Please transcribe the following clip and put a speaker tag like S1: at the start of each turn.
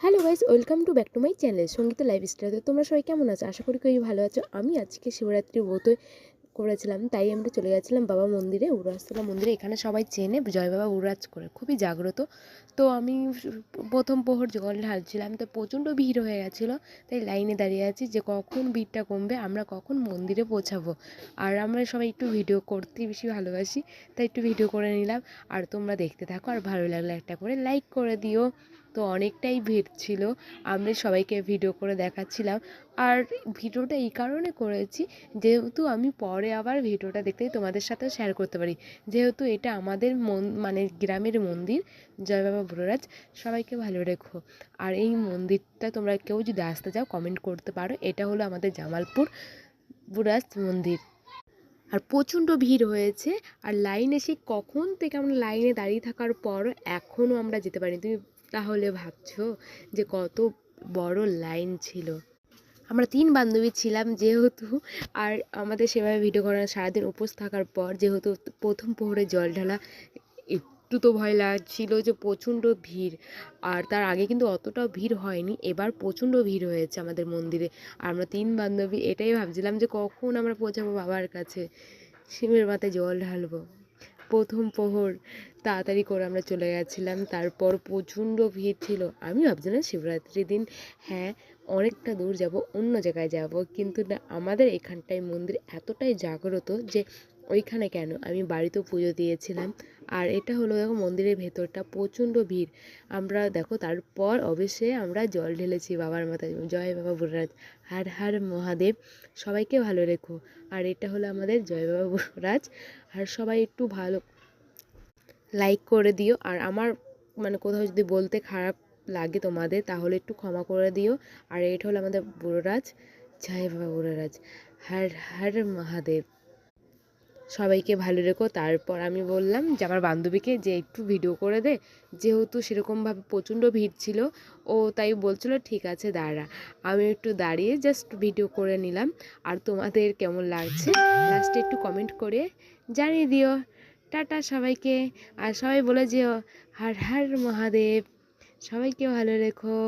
S1: Hello guys, welcome to back to my channel সঙ্গীত lifestyle. তো তোমরা সবাই কেমন আছো? আশা করি খুবই ভালো আছো। আমি আজকে শিবরাত্রির ব্রত করেছিলাম, তাই আমরা চলে গেছিলাম বাবা মন্দিরে, উড়াস্তলা মন্দিরে। এখানে সবাই চেনে জয় বাবা উড়াজ করে, খুবই জাগ্রত। তো আমি প্রথম প্রহর জল ঢালছিলাম, তো প্রচণ্ড ভিড় হয়ে গেছিলো, তাই লাইনে দাঁড়িয়ে আছি যে কখন ভিড়টা কমবে, আমরা কখন মন্দিরে পৌঁছাবো। আর আমরা সবাই একটু ভিডিও করতে বেশি ভালোবাসি, তাই একটু ভিডিও করে নিলাম। আর তোমরা দেখতে থাকো, আর ভালো লাগলে একটা করে লাইক করে দিও। তো অনেকটাই ভিড় ছিল, আমি সবাইকে ভিডিও করে দেখাচ্ছিলাম। আর ভিডিওটা এই কারণে করেছি যেহেতু আমি পরে আবার ভিডিওটা দেখতে তোমাদের সাথেও শেয়ার করতে পারি, যেহেতু এটা আমাদের মানে গ্রামের মন্দির জয় বাবা বুড়োরাজ। সবাইকে ভালো রেখো। আর এই মন্দিরটা তোমরা কেউ যদি আসতে যাও কমেন্ট করতে পারো। এটা হলো আমাদের জামালপুর বুড়াজ মন্দির। আর প্রচণ্ড ভিড় হয়েছে, আর লাইনে সেই কখন থেকে আমরা লাইনে দাঁড়িয়ে থাকার পরও এখনও আমরা যেতে পারিনি। তুমি তাহলে ভাবছো যে কত বড় লাইন ছিল। আমরা 3 বান্ধবী ছিলাম যেহেতু, আর আমাদের সেভাবে ভিডিও করা সারাদিন উপোস থাকার পর যেহেতু প্রথম প্রহরে জল ঢালা, একটু তো ভয় লাগছিল যে প্রচণ্ড ভিড়। আর তার আগে কিন্তু অতটাও ভিড় হয়নি, এবার প্রচণ্ড ভিড় হয়েছে আমাদের মন্দিরে। আর আমরা 3 বান্ধবী এটাই ভাবছিলাম যে কখন আমরা পৌঁছাবো বাবার কাছে, শিবের মাথায় জল ঢালবো। প্রথম প্রহর তাড়াতাড়ি করে আমরা চলে গেছিলাম, তারপর প্রচণ্ড ভিড় ছিল। আমি ভাবছিলাম শিবরাত্রির দিন হ্যাঁ অনেকটা দূর যাব, অন্য জায়গায় যাব, কিন্তু না, আমাদের এখানটায় মন্দির এতটাই জাগ্রত যে ওইখানে কেন, আমি বাড়িতেও পুজো দিয়েছিলাম। আর এটা হলো দেখো মন্দিরের ভেতরটা, প্রচণ্ড ভিড়। আমরা দেখো তারপর অবশ্যই আমরা জল ঢেলেছি বাবার মাথায়, জয় বাবা বুড়োরাজ, হর হর মহাদেব। সবাইকে ভালো রেখো। আর এটা হলো আমাদের জয় বাবা বুড়োরাজ। আর সবাই একটু ভালো লাইক করে দিও। আর আমার মানে কোথাও যদি বলতে খারাপ লাগে তোমাদের তাহলে একটু ক্ষমা করে দিও। আর এটা হলো আমাদের বুড়োরাজ, জয় বাবা বুড়োরাজ, হর হর মহাদেব। সবাইকে ভালো রেখো। তারপর আমি বললাম যে আমার বান্ধবীকে যে একটু ভিডিও করে দে, যেহেতু সেরকমভাবে প্রচণ্ড ভিড় ছিল, ও তাই বলছিলো ঠিক আছে দাঁড়া। আমি একটু দাঁড়িয়ে জাস্ট ভিডিও করে নিলাম। আর তোমাদের কেমন লাগছে লাস্টে একটু কমেন্ট করে জানিয়ে দিও। টাটা সবাইকে। আর সবাই বলে যেও হর হর মহাদেব। সবাইকে ভালো রেখো।